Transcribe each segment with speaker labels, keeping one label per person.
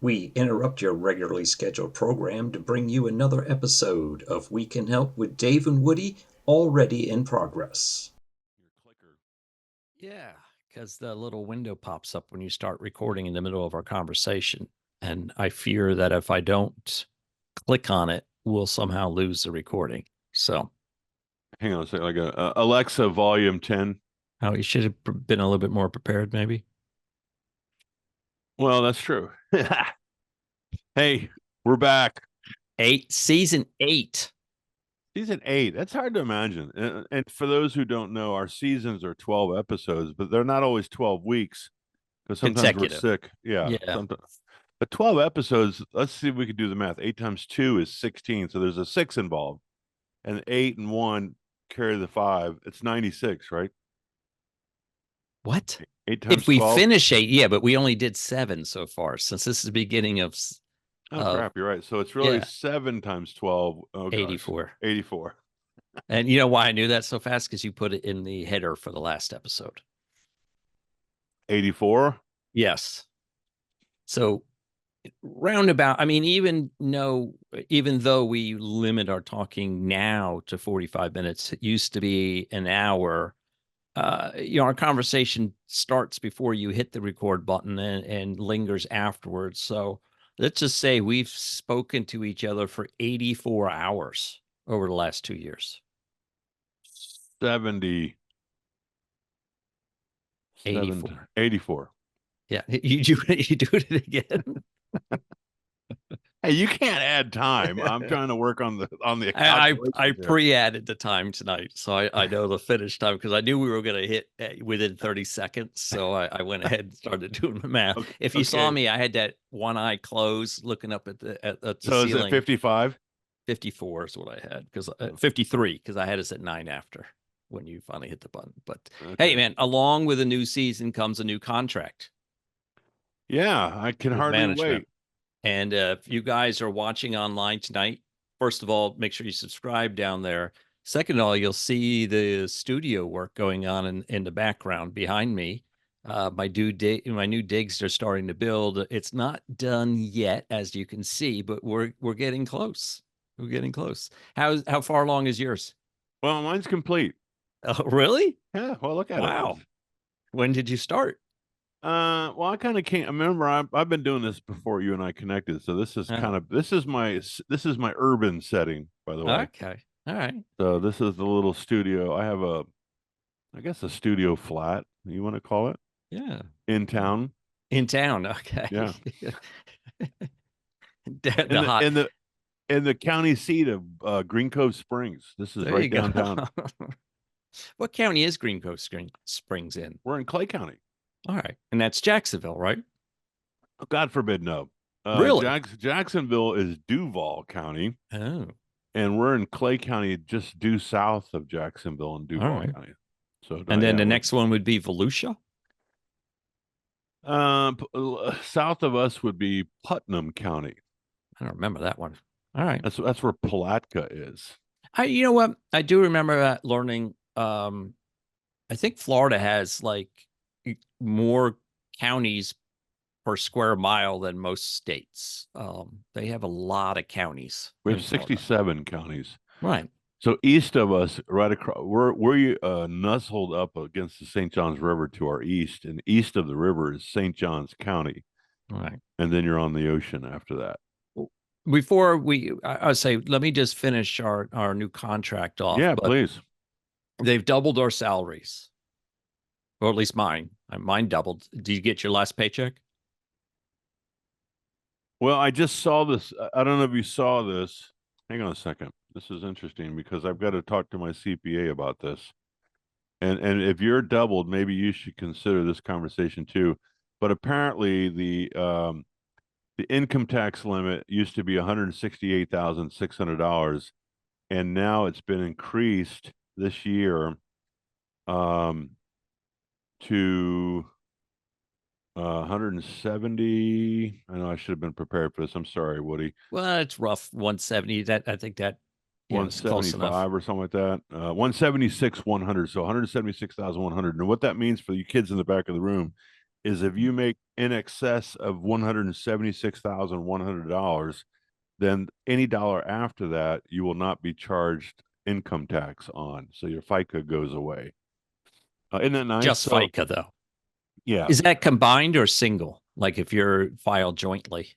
Speaker 1: We interrupt your regularly scheduled program to bring you another episode of We Can Help with Dave and Woody, already in progress.
Speaker 2: Your clicker.
Speaker 3: Yeah, because the little window pops up when you start recording in the middle of our conversation. And I fear that if I don't click on it, we'll somehow lose the recording. So,
Speaker 2: Hang on a second, like Alexa, volume 10.
Speaker 3: oh, you should have been a little bit more prepared, maybe.
Speaker 2: Well, that's true. Hey, we're back.
Speaker 3: Season 8.
Speaker 2: Season 8. That's hard to imagine. And for those who don't know, our seasons are 12 episodes, but they're not always 12 weeks because sometimes we're
Speaker 3: Consecutive.
Speaker 2: sick. Yeah.
Speaker 3: Yeah.
Speaker 2: But 12 episodes, let's see if we can do the math. 8 times 2 is 16. So there's a 6 involved. And 8 and 1 carry the 5. It's 96, right?
Speaker 3: What?
Speaker 2: 8 times
Speaker 3: If we
Speaker 2: 12.
Speaker 3: finish 8, yeah, but we only did 7 so far since this is the beginning of
Speaker 2: Oh, crap. You're right. So it's really
Speaker 3: yeah.
Speaker 2: 7 times 12. Oh, gosh.
Speaker 3: 84.
Speaker 2: 84.
Speaker 3: And you know why I knew that so fast? Because you put it in the header for the last episode.
Speaker 2: 84?
Speaker 3: Yes. So roundabout, I mean, even though we limit our talking now to 45 minutes, it used to be an hour. Our conversation starts before you hit the record button and lingers afterwards. So let's just say we've spoken to each other for 84 hours over the last 2 years.
Speaker 2: 70.
Speaker 3: 84.
Speaker 2: 84.
Speaker 3: Yeah, you do it again.
Speaker 2: Hey, you can't add time. I'm trying to work on the
Speaker 3: I pre-added the time tonight, so I know the finish time because I knew we were going to hit within 30 seconds. So I went ahead and started doing the math.
Speaker 2: Okay,
Speaker 3: If you saw me, I had that one eye closed, looking up at the
Speaker 2: so
Speaker 3: ceiling.
Speaker 2: Is it 55?
Speaker 3: 54 is what I had because 53 because I had us at 9 after when you finally hit the button. But
Speaker 2: Okay.
Speaker 3: hey, man, along with a new season comes a new contract.
Speaker 2: Yeah, I can hardly
Speaker 3: management.
Speaker 2: wait.
Speaker 3: And if you guys are watching online tonight, first of all, make sure you subscribe down there. Second of all, you'll see the studio work going on in the background behind me. My new digs are starting to build. It's not done yet, as you can see, but we're getting close. We're getting close. How far along is yours?
Speaker 2: Well, mine's complete.
Speaker 3: Oh, really?
Speaker 2: Yeah. Well, look at it.
Speaker 3: Wow. When did you start?
Speaker 2: Well, I kind of can't. I remember I've been doing this before you and I connected, so this is this is my urban setting, by the way.
Speaker 3: Okay. All right.
Speaker 2: So this is the little studio. I have I guess a studio flat. You want to call it?
Speaker 3: Yeah.
Speaker 2: In town.
Speaker 3: In town. Okay.
Speaker 2: Yeah.
Speaker 3: In
Speaker 2: the county seat of Green Cove Springs. This is right downtown.
Speaker 3: What county is Green Cove Springs in?
Speaker 2: We're in Clay County.
Speaker 3: All right. And that's Jacksonville, right?
Speaker 2: God forbid, no.
Speaker 3: Really?
Speaker 2: Jacksonville is Duval County.
Speaker 3: Oh.
Speaker 2: And we're in Clay County, just due south of Jacksonville and Duval County. So,
Speaker 3: and then the next one would be Volusia?
Speaker 2: South of us would be Putnam County.
Speaker 3: I don't remember that one. All right.
Speaker 2: That's where Palatka is.
Speaker 3: You know what? I do remember learning. I think Florida has like more counties per square mile than most states. They have a lot of counties.
Speaker 2: We have 67 counties.
Speaker 3: Right.
Speaker 2: So east of us, right across, we're nuzzled up against the St. Johns River to our east, and east of the river is St. Johns County.
Speaker 3: Right.
Speaker 2: And then you're on the ocean after that.
Speaker 3: Before I say, let me just finish our new contract off.
Speaker 2: Yeah, please.
Speaker 3: They've doubled our salaries, or at least mine. Mine doubled. Did you get your last paycheck?
Speaker 2: Well, I just saw this. I don't know if you saw this. Hang on a second. This is interesting because I've got to talk to my CPA about this. And if you're doubled, maybe you should consider this conversation too. But apparently the income tax limit used to be $168,600, and now it's been increased this year to 170. I know I should have been prepared for this. I'm sorry, Woody.
Speaker 3: Well, it's rough. 170. I think that
Speaker 2: 175 or something like that. 176,100. So 176,100. And what that means for you kids in the back of the room is if you make in excess of $176,100, then any dollar after that, you will not be charged income tax on. So your FICA goes away. Isn't that nice?
Speaker 3: Just
Speaker 2: So,
Speaker 3: FICA though.
Speaker 2: yeah.
Speaker 3: Is that combined or single? Like if you're filed jointly?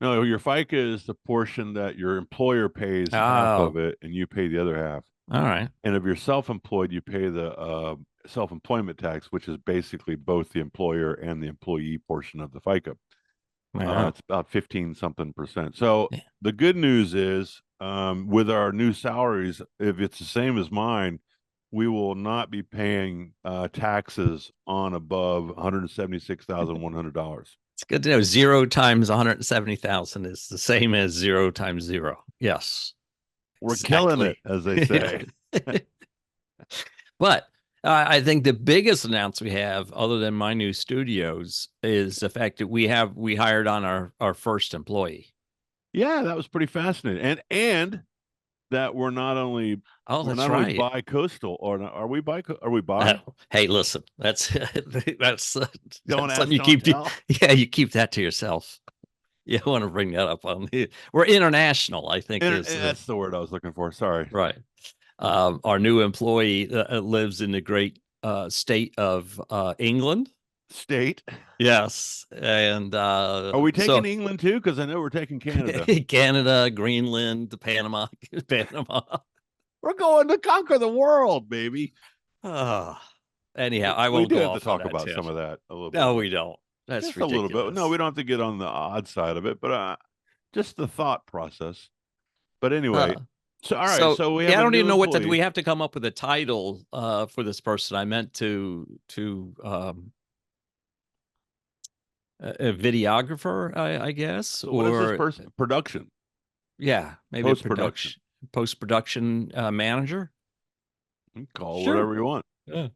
Speaker 2: No, your FICA is the portion that your employer pays half
Speaker 3: Oh,
Speaker 2: of it and you pay the other half.
Speaker 3: all right.
Speaker 2: And if you're self-employed, you pay the self-employment tax, which is basically both the employer and the employee portion of the FICA.
Speaker 3: Wow.
Speaker 2: It's about 15 something percent. So
Speaker 3: Yeah.
Speaker 2: the good news is, with our new salaries, if it's the same as mine, we will not be paying taxes on above $176,100.
Speaker 3: It's good to know 0 times 170,000 is the same as 0 times 0. Yes.
Speaker 2: We're killing it,
Speaker 3: Exactly.
Speaker 2: as they say.
Speaker 3: But I think the biggest announcement we have, other than my new studios, is the fact that we hired on our first employee.
Speaker 2: Yeah, that was pretty fascinating. And that we're not only
Speaker 3: Oh,
Speaker 2: we're
Speaker 3: that's
Speaker 2: not only
Speaker 3: right.
Speaker 2: bi-coastal, or are we are we bi?
Speaker 3: Hey, listen, that's
Speaker 2: Don't
Speaker 3: that's
Speaker 2: ask,
Speaker 3: something you
Speaker 2: don't
Speaker 3: keep.
Speaker 2: tell.
Speaker 3: Yeah, you keep that to yourself. You want to bring that up on the. We're international, I think is
Speaker 2: That's the word I was looking for. Sorry.
Speaker 3: right. Our new employee lives in the great state of England.
Speaker 2: State.
Speaker 3: Yes, and
Speaker 2: Are we taking England too? Because I know we're taking Canada.
Speaker 3: Canada, Greenland, Panama, Panama.
Speaker 2: We're going to conquer the world, baby.
Speaker 3: Anyhow, I
Speaker 2: We
Speaker 3: won't
Speaker 2: do
Speaker 3: go
Speaker 2: have to
Speaker 3: off on
Speaker 2: talk
Speaker 3: that
Speaker 2: about
Speaker 3: too.
Speaker 2: some of that a little bit.
Speaker 3: No, we don't. That's
Speaker 2: Just
Speaker 3: ridiculous.
Speaker 2: a little bit. No, we don't have to get on the odd side of it, but just the thought process. But anyway, so all right. So we have.
Speaker 3: Yeah, I don't even know what
Speaker 2: employee.
Speaker 3: we have to come up with a title for this person. I meant to a videographer, I guess.
Speaker 2: So what is this person? Production.
Speaker 3: Yeah, maybe post-production manager.
Speaker 2: You can call
Speaker 3: Sure.
Speaker 2: whatever you want.
Speaker 3: Yeah.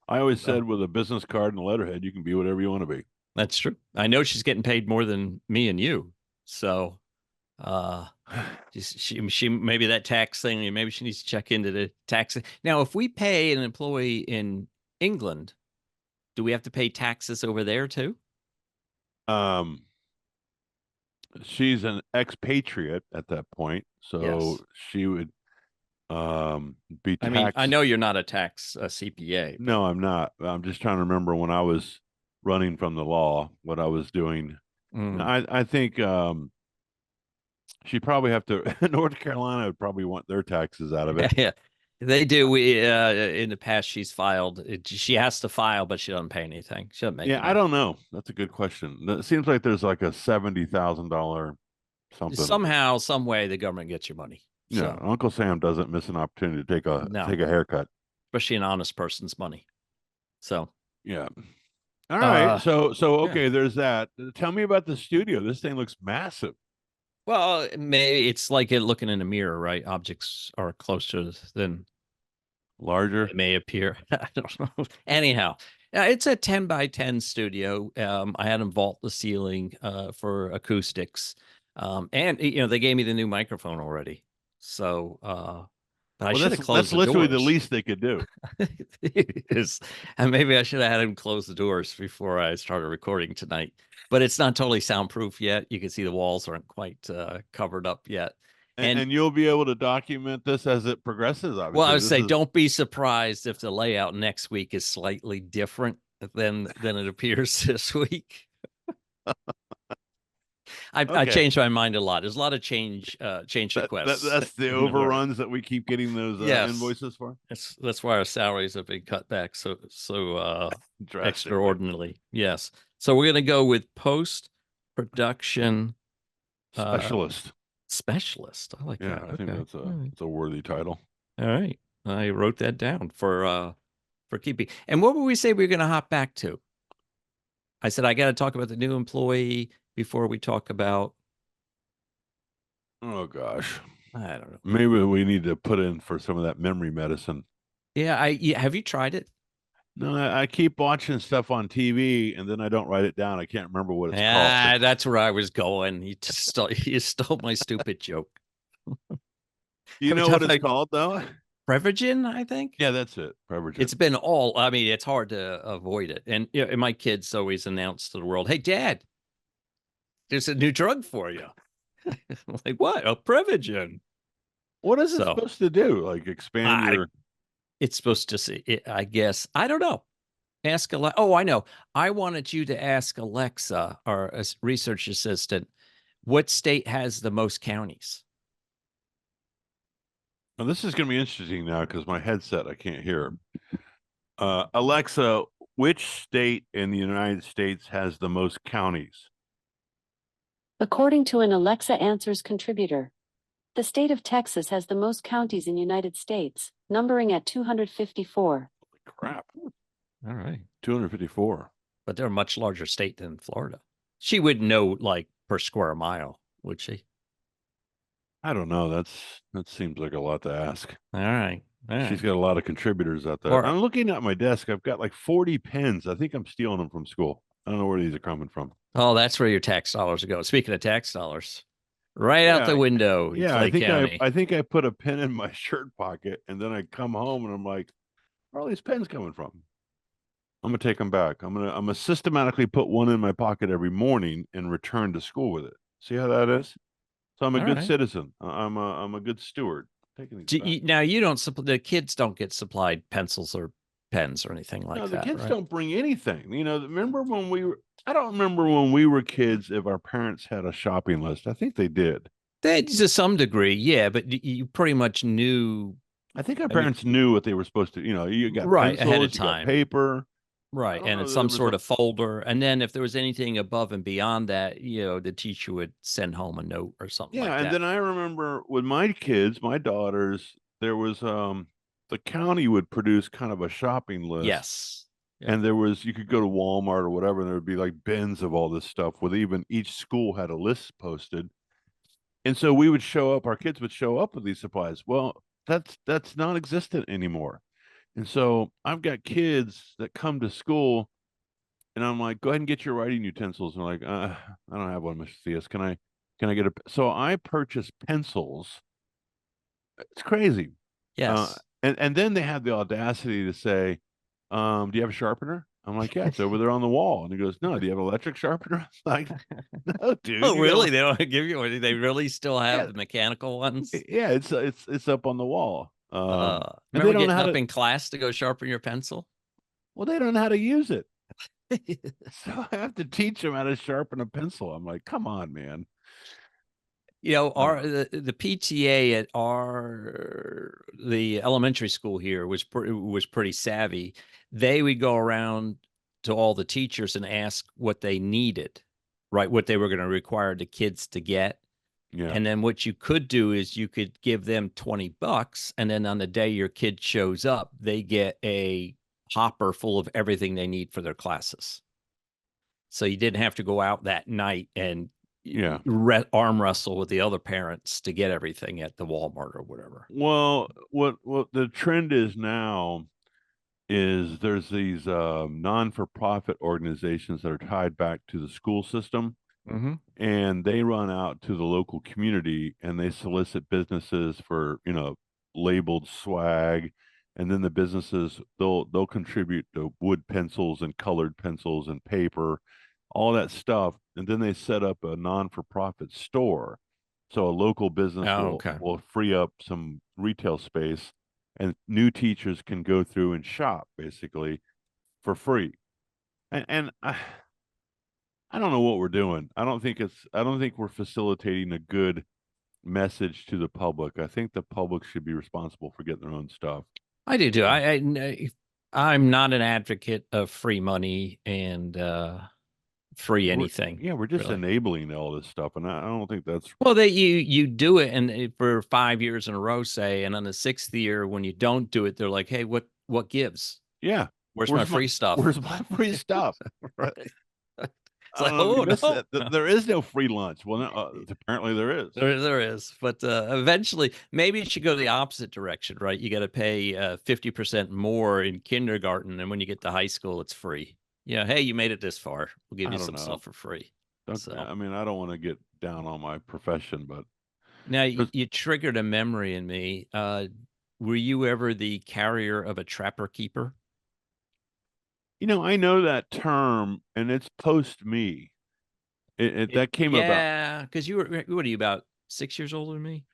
Speaker 2: I always said with a business card and a letterhead, you can be whatever you want to be.
Speaker 3: That's true. I know she's getting paid more than me and you. So she maybe that tax thing, maybe she needs to check into the tax. Now, if we pay an employee in England, do we have to pay taxes over there too?
Speaker 2: She's an expatriate at that point, so
Speaker 3: Yes.
Speaker 2: she would be taxed.
Speaker 3: I mean, I know you're not a tax CPA.
Speaker 2: No, I'm not. I'm just trying to remember when I was running from the law, what I was doing. I think she'd probably have to. North Carolina would probably want their taxes out of it.
Speaker 3: Yeah, they do. We in the past, she's filed. She has to file, but she doesn't pay anything. She doesn't make.
Speaker 2: Yeah, I don't know. That's a good question. It seems like there's like a $70,000 something.
Speaker 3: Somehow, some way, the government gets your money.
Speaker 2: Yeah,
Speaker 3: So,
Speaker 2: Uncle Sam doesn't miss an opportunity to take a haircut,
Speaker 3: especially an honest person's money. So
Speaker 2: yeah. All right. So okay, there's that. Tell me about the studio. This thing looks massive.
Speaker 3: Well, maybe it's like looking in a mirror, right? Objects are closer than
Speaker 2: larger.
Speaker 3: It may appear. I don't know. Anyhow, it's a 10 by 10 studio. I had them vault the ceiling for acoustics. And they gave me the new microphone already. So but I should have closed
Speaker 2: that's
Speaker 3: the
Speaker 2: literally
Speaker 3: doors.
Speaker 2: the least they could do.
Speaker 3: It is. And maybe I should have had him close the doors before I started recording tonight. But it's not totally soundproof yet. You can see the walls aren't quite covered up yet.
Speaker 2: And you'll be able to document this as it progresses, obviously.
Speaker 3: Well, I would say don't be surprised if the layout next week is slightly different than it appears this week. I changed my mind a lot. There's a lot of change requests.
Speaker 2: That's the overruns that we keep getting those invoices for.
Speaker 3: That's why our salaries have been cut back so extraordinarily. Yes. So we're gonna go with post-production
Speaker 2: specialist.
Speaker 3: Specialist. I like that.
Speaker 2: I think that's a worthy title.
Speaker 3: All right. I wrote that down for keeping. And what would we say we were going to hop back to? I said, I got to talk about the new employee before we talk about.
Speaker 2: Oh, gosh.
Speaker 3: I don't know.
Speaker 2: Maybe we need to put in for some of that memory medicine.
Speaker 3: Yeah. Have you tried it?
Speaker 2: No, I keep watching stuff on TV and then I don't write it down. I can't remember what it's called.
Speaker 3: That's where I was going. You stole my stupid joke.
Speaker 2: You know what it's called, though?
Speaker 3: Prevagen, I think.
Speaker 2: Yeah, that's it. Prevagen.
Speaker 3: It's been all, I mean, it's hard to avoid it. And, you know, and my kids always announce to the world, hey, Dad, there's a new drug for you. I'm like, what? A Prevagen.
Speaker 2: What is it
Speaker 3: So,
Speaker 2: supposed to do? Like expand
Speaker 3: I-
Speaker 2: your.
Speaker 3: It's supposed to see it, I guess. I don't know. Ask Alexa. Oh, I know. I wanted you to ask Alexa, our research assistant, what state has the most counties?
Speaker 2: Well, this is going to be interesting now because my headset, I can't hear. Alexa, which state in the United States has the most counties?
Speaker 4: According to an Alexa Answers contributor, the state of Texas has the most counties in United States, numbering at 254.
Speaker 2: Crap.
Speaker 3: All right.
Speaker 2: 254.
Speaker 3: But they're a much larger state than Florida. She would know like per square mile, would she?
Speaker 2: I don't know. That seems like a lot to ask.
Speaker 3: All right. All right.
Speaker 2: She's got a lot of contributors out there.
Speaker 3: Or-
Speaker 2: I'm looking at my desk. I've got like 40 pens. I think I'm stealing them from school. I don't know where these are coming from.
Speaker 3: Oh, that's where your tax dollars go. Speaking of tax dollars, right out the window. In
Speaker 2: Yeah,
Speaker 3: Clay County.
Speaker 2: I think I put a pen in my shirt pocket, and then I come home and I'm like, where are all these pens coming from? I'm gonna take them back. I'm gonna systematically put one in my pocket every morning and return to school with it. See how that is? So I'm a
Speaker 3: All
Speaker 2: good
Speaker 3: right.
Speaker 2: citizen. I'm a good steward. Taking these back.
Speaker 3: Now you don't the kids don't get supplied pencils or pens or anything like
Speaker 2: No, the
Speaker 3: that.
Speaker 2: kids
Speaker 3: right?
Speaker 2: don't bring anything. You know, remember when we were, I don't remember when we were kids if our parents had a shopping list. I think they did.
Speaker 3: They, to some degree, yeah, but you pretty much knew,
Speaker 2: I think our
Speaker 3: mean-
Speaker 2: parents knew what they were supposed to, you know, you got
Speaker 3: Right, ahead of
Speaker 2: pencils, you got
Speaker 3: time.
Speaker 2: paper.
Speaker 3: right?
Speaker 2: don't
Speaker 3: And
Speaker 2: know
Speaker 3: it's
Speaker 2: that
Speaker 3: some
Speaker 2: there was
Speaker 3: sort
Speaker 2: a-
Speaker 3: of folder. And then if there was anything above and beyond that, you know, the teacher would send home a note or something
Speaker 2: Yeah,
Speaker 3: like
Speaker 2: and
Speaker 3: that.
Speaker 2: then I remember with my kids, my daughters, there was the county would produce kind of a shopping list.
Speaker 3: Yes. Yeah.
Speaker 2: And there was, you could go to Walmart or whatever, and there would be like bins of all this stuff with even each school had a list posted. And so we would show up, our kids would show up with these supplies. Well, that's non-existent anymore. And so I've got kids that come to school and I'm like, go ahead and get your writing utensils. And they're like, I don't have one, Mr. Theus. Can I get a, so I purchased pencils. It's crazy.
Speaker 3: Yes.
Speaker 2: And then they had the audacity to say, do you have a sharpener? I'm like, yeah, it's over there on the wall. And he goes, no, do you have an electric sharpener? I'm like, no, dude.
Speaker 3: Oh,
Speaker 2: you
Speaker 3: really?
Speaker 2: gotta-
Speaker 3: They don't give you one. They really still have
Speaker 2: Yeah.
Speaker 3: the mechanical ones.
Speaker 2: Yeah, it's up on the wall. And they
Speaker 3: Remember
Speaker 2: don't know
Speaker 3: getting
Speaker 2: how
Speaker 3: up
Speaker 2: to,
Speaker 3: in class to go sharpen your pencil?
Speaker 2: well, they don't know how to use it. So I have to teach them how to sharpen a pencil. I'm like, come on, man.
Speaker 3: You know,
Speaker 2: Uh,
Speaker 3: the PTA at the elementary school here was pretty savvy. They would go around to all the teachers and ask what they needed, right? What they were going to require the kids to get.
Speaker 2: Yeah.
Speaker 3: And then what you could do is you could give them $20, and then on the day your kid shows up, they get a hopper full of everything they need for their classes. So you didn't have to go out that night and
Speaker 2: Yeah.
Speaker 3: arm wrestle with the other parents to get everything at the Walmart or whatever.
Speaker 2: Well, what the trend is now is there's these non-for-profit organizations that are tied back to the school system,
Speaker 3: Mm-hmm.
Speaker 2: and they run out to the local community and they solicit businesses for, you know, labeled swag, and then the businesses they'll contribute to wood pencils and colored pencils and paper, all that stuff, and then they set up a non-for-profit store. So a local business
Speaker 3: Oh, okay.
Speaker 2: will free up some retail space and new teachers can go through and shop basically for free. And I don't know what we're doing. I don't think we're facilitating a good message to the public. I think the public should be responsible for getting their own stuff.
Speaker 3: I do too. I'm not an advocate of free money and free
Speaker 2: We're-
Speaker 3: anything.
Speaker 2: Yeah, we're just
Speaker 3: really.
Speaker 2: enabling all this stuff, and I don't think that's
Speaker 3: Well, that you do it and for 5 years in a row, say, and on the sixth year when you don't do it, they're like, "Hey, what gives?
Speaker 2: yeah.
Speaker 3: Where's my free stuff?"
Speaker 2: Where's my free stuff?
Speaker 3: Right.
Speaker 2: It's
Speaker 3: like, oh, no.
Speaker 2: There is no free lunch. Well, no, apparently there is.
Speaker 3: There is, but eventually, maybe it should go the opposite direction, right? You got to pay 50% more in kindergarten, and when you get to high school, it's free. Yeah, hey, you made it this far. We'll give
Speaker 2: I
Speaker 3: you
Speaker 2: don't
Speaker 3: some
Speaker 2: know.
Speaker 3: stuff for free. So-
Speaker 2: I mean, I don't want to get down on my profession, but
Speaker 3: Now
Speaker 2: But-
Speaker 3: you triggered a memory in me. were you ever the carrier of a trapper keeper?
Speaker 2: I know that term, and it's post me. That came about.
Speaker 3: Yeah, because you were, what are you, about 6 years older than me?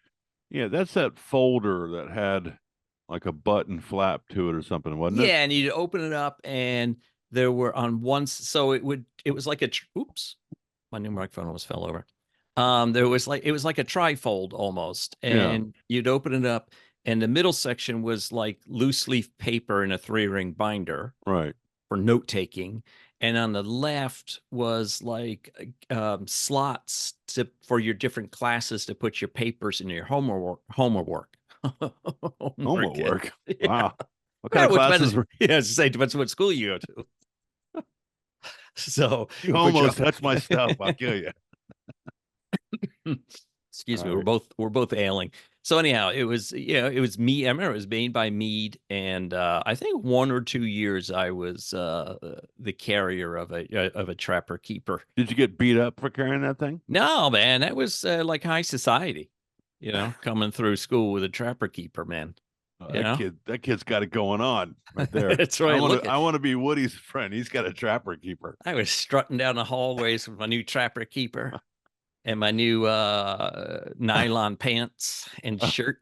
Speaker 2: Yeah, that's that folder that had like a button flap to it or something, wasn't it?
Speaker 3: Yeah, and you'd open it up, and there were on one, so it was like oops, my new microphone almost fell over. It was like a trifold almost,
Speaker 2: Yeah.
Speaker 3: and you'd open it up, and the middle section was like loose leaf paper in a 3-ring binder
Speaker 2: Right.
Speaker 3: for note taking, and on the left was like slots for your different classes to put your papers in your homework.
Speaker 2: Homework.
Speaker 3: Yeah.
Speaker 2: Wow. What kind of classes were
Speaker 3: Yeah, say depends on what school you go to. So
Speaker 2: you? Almost touched my stuff. I'll kill you.
Speaker 3: excuse me,
Speaker 2: All
Speaker 3: we're both ailing. So anyhow, it was me. I remember it was made by Mead, and I think 1 or 2 years I was the carrier of a trapper keeper.
Speaker 2: Did you get beat up for carrying that thing?
Speaker 3: No, man, that was like high society, coming through school with a trapper keeper, man.
Speaker 2: That kid's got it going on right there.
Speaker 3: That's right.
Speaker 2: I want to be Woody's friend. He's got a trapper keeper.
Speaker 3: I was strutting down the hallways with my new trapper keeper and my new nylon pants and shirt,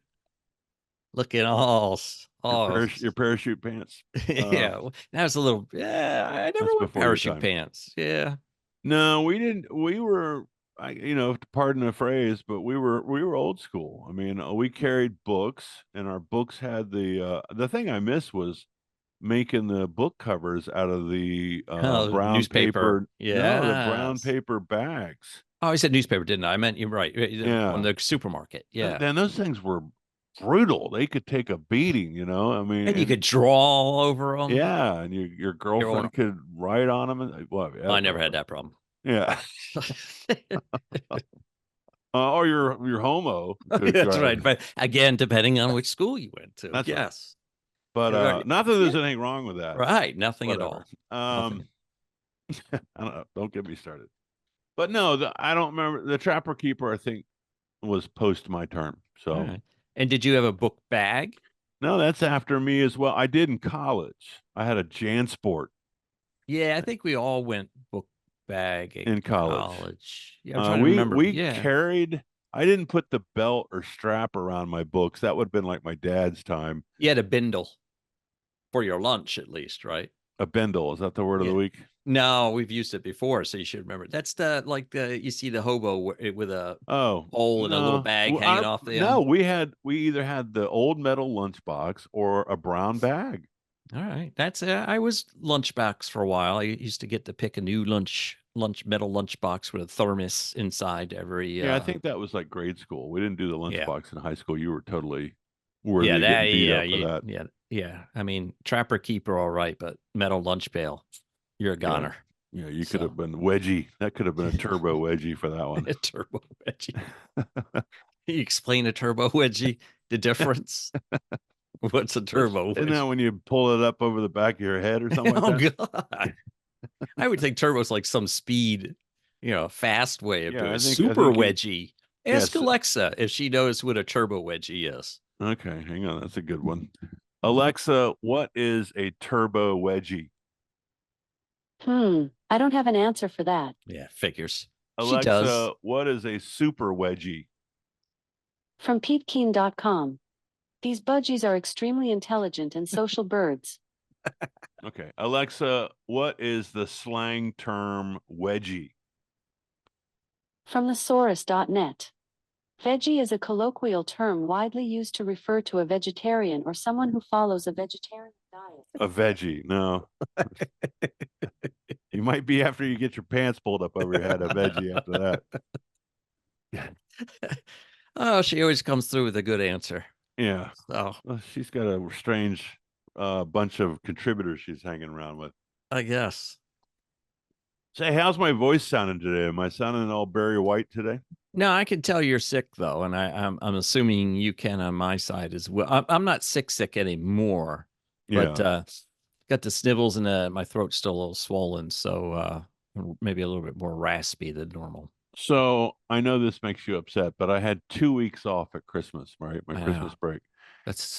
Speaker 3: looking all
Speaker 2: Your parachute pants.
Speaker 3: yeah. That was a little. Yeah, I never wore
Speaker 2: before your
Speaker 3: parachute
Speaker 2: time.
Speaker 3: pants. Yeah.
Speaker 2: No, we didn't. We were, pardon the phrase, but we were old school. I mean, we carried books, and our books had the thing I miss was making the book covers out of the brown
Speaker 3: newspaper.
Speaker 2: paper. No, the brown
Speaker 3: Yes.
Speaker 2: paper bags.
Speaker 3: Oh, I said newspaper, didn't I? I meant you're right.
Speaker 2: Yeah.
Speaker 3: From the supermarket. Yeah.
Speaker 2: And those things were brutal. They could take a beating, I mean,
Speaker 3: And you could draw over them.
Speaker 2: yeah, and your girlfriend could write on them. And well, yeah,
Speaker 3: I never had that problem.
Speaker 2: Yeah. Or you're homo.
Speaker 3: That's right. But again, depending on which school you went to.
Speaker 2: That's right.
Speaker 3: Yes.
Speaker 2: But not that there's anything wrong with that.
Speaker 3: Right. Nothing
Speaker 2: Whatever.
Speaker 3: at all.
Speaker 2: I don't know. Don't get me started. But no, I don't remember. The Trapper Keeper, I think, was post my term. So,
Speaker 3: All right. And did you have a book bag?
Speaker 2: no, that's after me as well. I did in college. I had a JanSport
Speaker 3: Yeah, I think we all went book bag
Speaker 2: in college.
Speaker 3: Yeah, I'm trying to
Speaker 2: we
Speaker 3: remember.
Speaker 2: we
Speaker 3: Yeah.
Speaker 2: carried. I didn't put the belt or strap around my books. That would have been like my dad's time.
Speaker 3: You had a bindle for your lunch, at least, right?
Speaker 2: A bindle, is that the word of the
Speaker 3: Yeah.
Speaker 2: week?
Speaker 3: No, we've used it before, so you should remember. That's you see the hobo with a pole and a little bag hanging off the
Speaker 2: No,
Speaker 3: end.
Speaker 2: we either had the old metal lunchbox or a brown bag.
Speaker 3: All right, that's I was lunchbox for a while. I used to get to pick a new metal lunchbox with a thermos inside every.
Speaker 2: Yeah, I think that was like grade school. We didn't do the
Speaker 3: Yeah.
Speaker 2: lunchbox in high school. You were totally worthy
Speaker 3: yeah,
Speaker 2: of
Speaker 3: that
Speaker 2: getting beat
Speaker 3: yeah,
Speaker 2: up for that.
Speaker 3: yeah. I mean, trapper keeper, all right, but metal lunch pail, you're a goner.
Speaker 2: Yeah, you could
Speaker 3: So.
Speaker 2: have been wedgie. That could have been a turbo wedgie for that one.
Speaker 3: A turbo wedgie. You explain a turbo wedgie, the difference. What's a turbo wedgie?
Speaker 2: Isn't that when you pull it up over the back of your head or something like that?
Speaker 3: God. I would think turbo's like some speed, fast way of
Speaker 2: Yeah,
Speaker 3: doing
Speaker 2: I
Speaker 3: it.
Speaker 2: think-
Speaker 3: Super
Speaker 2: think
Speaker 3: wedgie. Ask
Speaker 2: Yes.
Speaker 3: Alexa if she knows what a turbo wedgie is.
Speaker 2: Okay, hang on. That's a good one. Alexa, what is a turbo wedgie?
Speaker 4: I don't have an answer for that.
Speaker 3: Yeah, figures.
Speaker 2: Alexa,
Speaker 3: She does.
Speaker 2: what is a super wedgie?
Speaker 4: From PeteKeen.com. These budgies are extremely intelligent and social birds.
Speaker 2: Okay. Alexa, what is the slang term wedgie?
Speaker 4: From thesaurus.net. Veggie is a colloquial term widely used to refer to a vegetarian or someone who follows a vegetarian diet.
Speaker 2: A veggie. No. You might be after you get your pants pulled up over your head, a veggie after that.
Speaker 3: Oh, she always comes through with a good answer.
Speaker 2: Yeah.
Speaker 3: So
Speaker 2: Well, she's got a strange bunch of contributors she's hanging around with.
Speaker 3: I guess.
Speaker 2: Say, how's my voice sounding today? Am I sounding all Barry White today?
Speaker 3: No, I can tell you're sick though, and I'm assuming you can on my side as well. I'm not sick anymore, but got the snivels and my throat's still a little swollen, so maybe a little bit more raspy than normal.
Speaker 2: So I know this makes you upset, but I had 2 weeks off at Christmas, right? My
Speaker 3: Wow.
Speaker 2: Christmas break.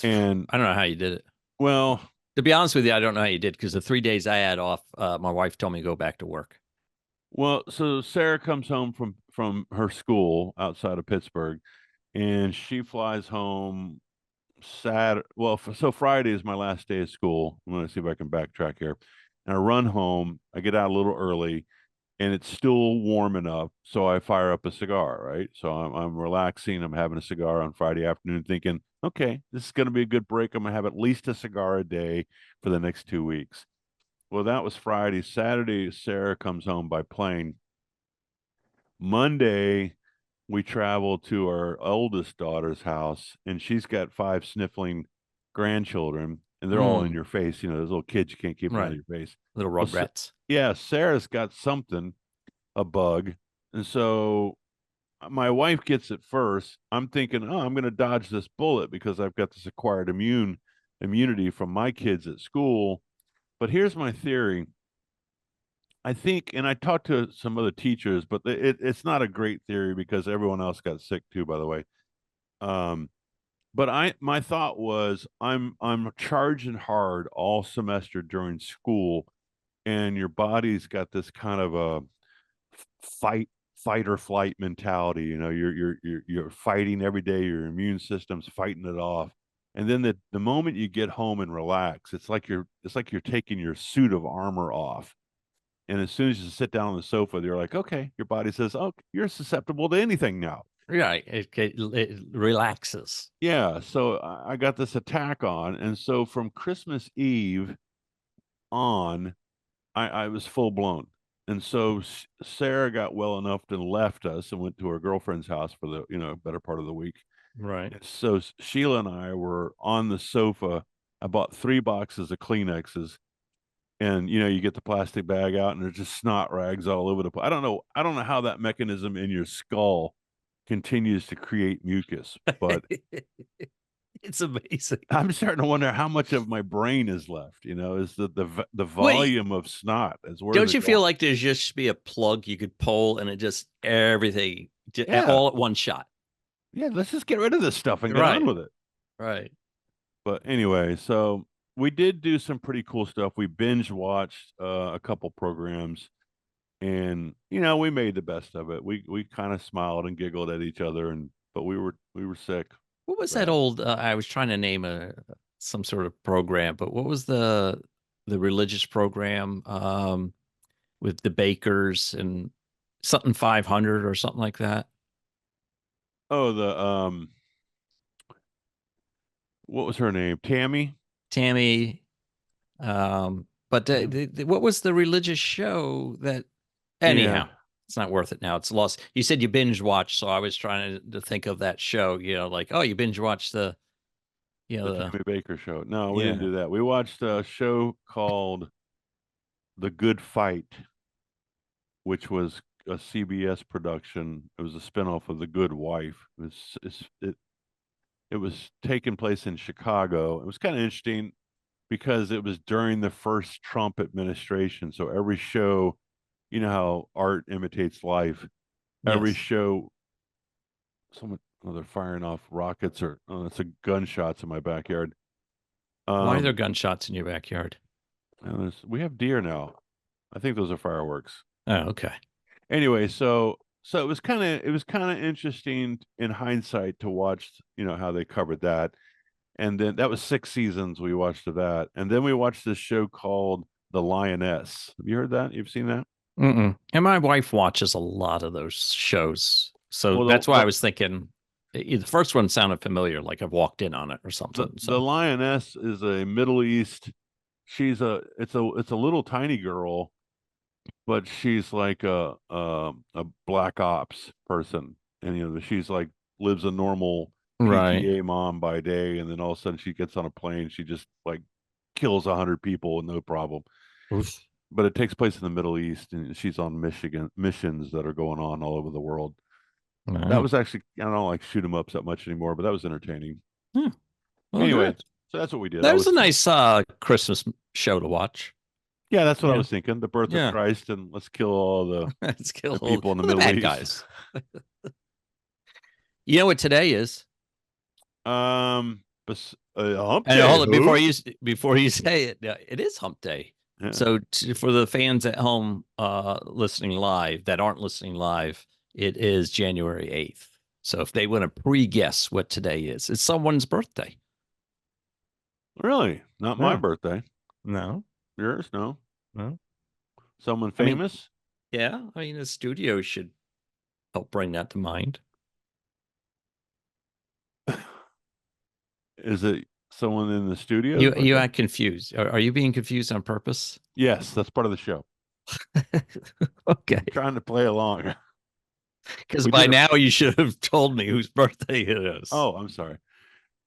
Speaker 2: And
Speaker 3: I don't know how you did it.
Speaker 2: well,
Speaker 3: To be honest with you, I don't know how you did, because the 3 days I had off, my wife told me to go back to work.
Speaker 2: so Sarah comes home from her school outside of Pittsburgh, and she flies home Saturday. Well, so Friday is my last day of school. I'm going to see if I can backtrack here. And I run home. I get out a little early, and it's still warm enough, so I fire up a cigar. Right, so I'm relaxing. I'm having a cigar on Friday afternoon, thinking, okay, this is going to be a good break. I'm going to have at least a cigar a day for the next 2 weeks. Well, that was Friday. Saturday, Sarah comes home by plane. Monday, we travel to our oldest daughter's house, and she's got 5 sniffling grandchildren, and they're all in your face. You know, those little kids you can't keep them out of
Speaker 3: Right.
Speaker 2: your face.
Speaker 3: Little
Speaker 2: Well,
Speaker 3: rugrats.
Speaker 2: yeah, Sarah's got something, a bug, and so my wife gets it first. I'm thinking, oh, I'm going to dodge this bullet because I've got this acquired immunity from my kids at school. But here's my theory. I think, and I talked to some other teachers, but it's not a great theory because everyone else got sick too, by the way. But my thought was I'm charging hard all semester during school, and your body's got this kind of a fight or flight mentality. You know, you're fighting every day. Your immune system's fighting it off, and then the moment you get home and relax, it's like you're taking your suit of armor off. And as soon as you sit down on the sofa, you're like, okay, your body says, oh, you're susceptible to anything now.
Speaker 3: Right. It relaxes.
Speaker 2: Yeah. So I got this attack on. And so from Christmas Eve on, I was full blown. And so Sarah got well enough to left us and went to her girlfriend's house for the, better part of the week.
Speaker 3: Right.
Speaker 2: And so Sheila and I were on the sofa. I bought 3 boxes of Kleenexes. And you get the plastic bag out, and there's just snot rags all over the place. I don't know how that mechanism in your skull continues to create mucus, but
Speaker 3: It's amazing.
Speaker 2: I'm starting to wonder how much of my brain is left. Is the volume of snot is where
Speaker 3: Don't you feel like there's just be a plug you could pull and it just everything all at one shot?
Speaker 2: Yeah, let's just get rid of this stuff and get on with it.
Speaker 3: Right.
Speaker 2: But anyway, so we did do some pretty cool stuff. We binge watched a couple programs, and we made the best of it. We kind of smiled and giggled at each other, but we were sick.
Speaker 3: What was that old? I was trying to name some sort of program, but what was the religious program with the bakers and something 500 or something like that?
Speaker 2: Oh, what was her name? Tammy.
Speaker 3: But what was the religious show that? Anyhow, it's not worth it now. It's lost. You said you binge watch, so I was trying to think of that show. Like, oh, you binge watch the
Speaker 2: Tammy Baker show. No, we didn't do that. We watched a show called The Good Fight, which was a CBS production. It was a spinoff of The Good Wife. It was taking place in Chicago. It was kind of interesting because it was during the first Trump administration. So every show, you know how art imitates life. Every show, they're firing off rockets or it's a gunshots in my backyard.
Speaker 3: Why are there gunshots in your backyard?
Speaker 2: We have deer now. I think those are fireworks.
Speaker 3: Oh, okay.
Speaker 2: Anyway, so it was kind of interesting in hindsight to watch, how they covered that. And then that was 6 seasons we watched of that. And then we watched this show called The Lioness. Have you heard that? You've seen that?
Speaker 3: Mm-mm. And my wife watches a lot of those shows. So that's why I was thinking the first one sounded familiar, like I've walked in on it or something.
Speaker 2: The Lioness is a Middle East. It's a little tiny girl, but she's like a black ops person. And she's like lives a normal PTA mom by day, and then all of a sudden she gets on a plane, she just like kills 100 people with no problem.
Speaker 3: Oof.
Speaker 2: But it takes place in the Middle East, and she's on missions that are going on all over the world. That was actually, I don't like shoot 'em ups that much anymore, but that was entertaining.
Speaker 3: Well,
Speaker 2: anyway,
Speaker 3: good.
Speaker 2: So that's what we did.
Speaker 3: That was a nice Christmas show to watch.
Speaker 2: Yeah, that's what I was thinking. The birth of Christ, and let's kill all the people in the Middle East.
Speaker 3: Guys. You know what today is?
Speaker 2: Hump
Speaker 3: And
Speaker 2: day,
Speaker 3: hold it
Speaker 2: who?
Speaker 3: before you say it. It is Hump Day.
Speaker 2: Yeah.
Speaker 3: So for the fans at home listening live that aren't listening live, it is January 8th. So if they want to pre-guess what today is, it's someone's birthday.
Speaker 2: Really? Not my
Speaker 3: Yeah.
Speaker 2: birthday.
Speaker 3: No.
Speaker 2: Yours? No.
Speaker 3: No.
Speaker 2: Someone
Speaker 3: I mean-
Speaker 2: famous?
Speaker 3: Yeah. I mean, the studio should help bring that to mind.
Speaker 2: Is it someone in the studio?
Speaker 3: You act confused. Are you being confused on purpose?
Speaker 2: Yes, that's part of the show.
Speaker 3: Okay.
Speaker 2: I'm trying to play along.
Speaker 3: Because
Speaker 2: We
Speaker 3: by
Speaker 2: did a-
Speaker 3: now you should have told me whose birthday it is.
Speaker 2: Oh, I'm sorry.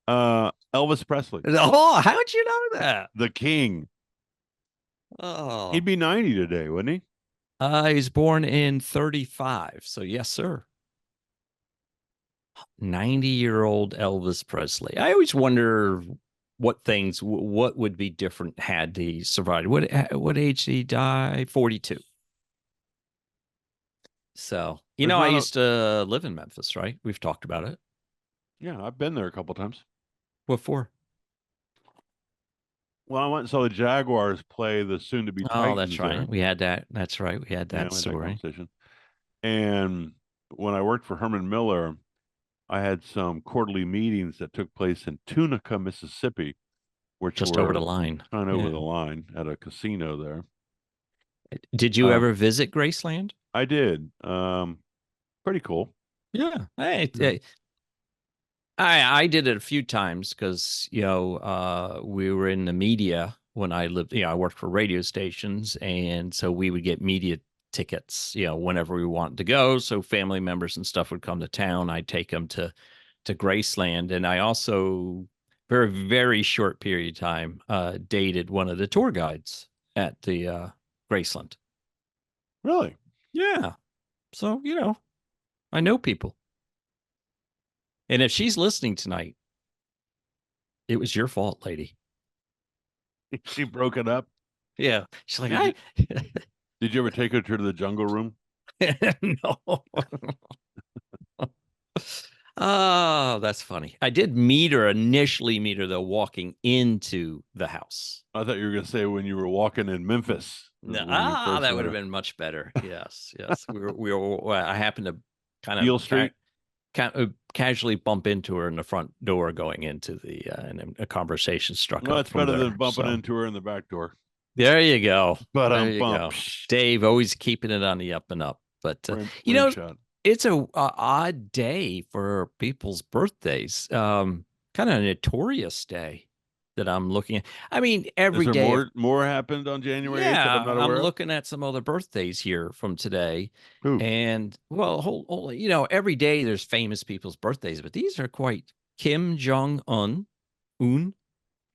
Speaker 2: Elvis Presley,
Speaker 3: Oh, how'd you know that?
Speaker 2: the king.
Speaker 3: Oh,
Speaker 2: He'd be 90 today, wouldn't he?
Speaker 3: he was born in 35. So yes, sir. 90-year-old Elvis Presley. I always wonder what would be different had he survived. What age did he die? 42. So,
Speaker 2: There's
Speaker 3: I
Speaker 2: not a-
Speaker 3: used to live in Memphis, right? We've talked about it.
Speaker 2: Yeah, I've been there a couple times.
Speaker 3: What for?
Speaker 2: Well, I went and saw the Jaguars play the soon-to-be
Speaker 3: Oh,
Speaker 2: Titans.
Speaker 3: that's right.
Speaker 2: there.
Speaker 3: We had that. That's right. We had
Speaker 2: Yeah,
Speaker 3: that
Speaker 2: we had
Speaker 3: story.
Speaker 2: conversation. And when I worked for Herman Miller, I had some quarterly meetings that took place in Tunica, Mississippi, which
Speaker 3: Just
Speaker 2: were
Speaker 3: over the line.
Speaker 2: kind of over
Speaker 3: Yeah.
Speaker 2: the line at a casino there.
Speaker 3: Did you
Speaker 2: Um,
Speaker 3: ever visit Graceland?
Speaker 2: I did. Pretty cool.
Speaker 3: Yeah. Hey,
Speaker 2: Yeah.
Speaker 3: I did it a few times because, we were in the media when I lived, I worked for radio stations. And so we would get media tickets, whenever we wanted to go. So family members and stuff would come to town. I'd take them to Graceland. And I also, for a very short period of time, dated one of the tour guides at the Graceland.
Speaker 2: Really?
Speaker 3: Yeah. So, I know people. And if she's listening tonight, it was your fault, lady.
Speaker 2: She broke it up.
Speaker 3: Yeah. She's like,
Speaker 2: Did you ever take her to the jungle room?
Speaker 3: no. Oh, that's funny. I did initially meet her though, walking into the house.
Speaker 2: I thought you were going to say when you were walking in Memphis.
Speaker 3: No,
Speaker 2: when you first
Speaker 3: that would
Speaker 2: met
Speaker 3: have
Speaker 2: her.
Speaker 3: been much better. Yes. We were I happened to kind
Speaker 2: Beale
Speaker 3: of
Speaker 2: Street?
Speaker 3: casually bump into her in the front door going into the and a conversation struck
Speaker 2: Well,
Speaker 3: up
Speaker 2: it's
Speaker 3: from
Speaker 2: better
Speaker 3: there.
Speaker 2: than bumping
Speaker 3: So,
Speaker 2: into her in the back door.
Speaker 3: there you go.
Speaker 2: But
Speaker 3: There you go. Dave always keeping it on the up and up. But it's a odd day for people's birthdays. Kind of a notorious day that I'm looking at. I mean, every
Speaker 2: Is there
Speaker 3: day.
Speaker 2: more happened on January 8th that
Speaker 3: Yeah,
Speaker 2: I'm not aware of?
Speaker 3: looking at some other birthdays here from today.
Speaker 2: Who?
Speaker 3: And well, every day there's famous people's birthdays, but these are quite Kim Jong Un.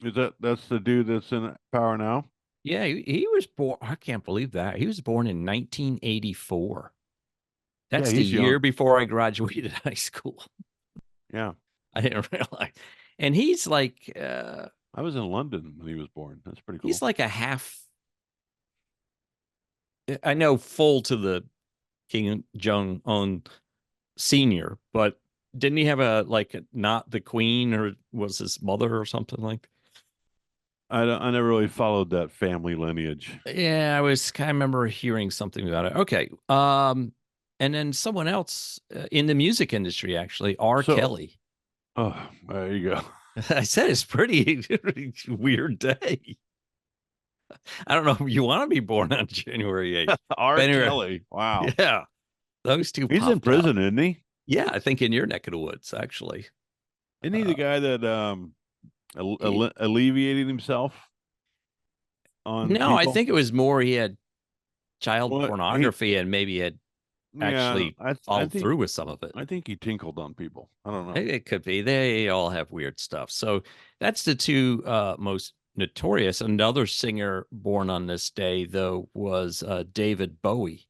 Speaker 2: That's the dude that's in power now?
Speaker 3: Yeah, he was born. I can't believe that. He was born in 1984. That's the
Speaker 2: he's
Speaker 3: year
Speaker 2: young.
Speaker 3: before I graduated high school.
Speaker 2: Yeah.
Speaker 3: I didn't realize. And he's like
Speaker 2: I was in London when he was born. That's pretty cool.
Speaker 3: he's like a half. I know full to the Kim Jong Un Senior, but didn't he have not the queen, or was his mother or something like?
Speaker 2: I never really followed that family lineage.
Speaker 3: Yeah, I remember hearing something about it. Okay, and then someone else in the music industry, actually, Kelly.
Speaker 2: Oh, there you go.
Speaker 3: I said it's pretty weird day. I don't know if you want to be born on January 8th. Anyway,
Speaker 2: Kelly. Wow.
Speaker 3: Yeah, those two.
Speaker 2: He's in prison, isn't he?
Speaker 3: Yeah, I think in your neck of the woods, actually.
Speaker 2: Isn't he the guy that alleviated himself on
Speaker 3: No, I
Speaker 2: people?
Speaker 3: think it was more he had child
Speaker 2: Well,
Speaker 3: pornography and maybe had actually followed through with some of it.
Speaker 2: I think he tinkled on people. I don't know.
Speaker 3: It could be. They all have weird stuff. So that's the two most notorious. Another singer born on this day, though, was David Bowie.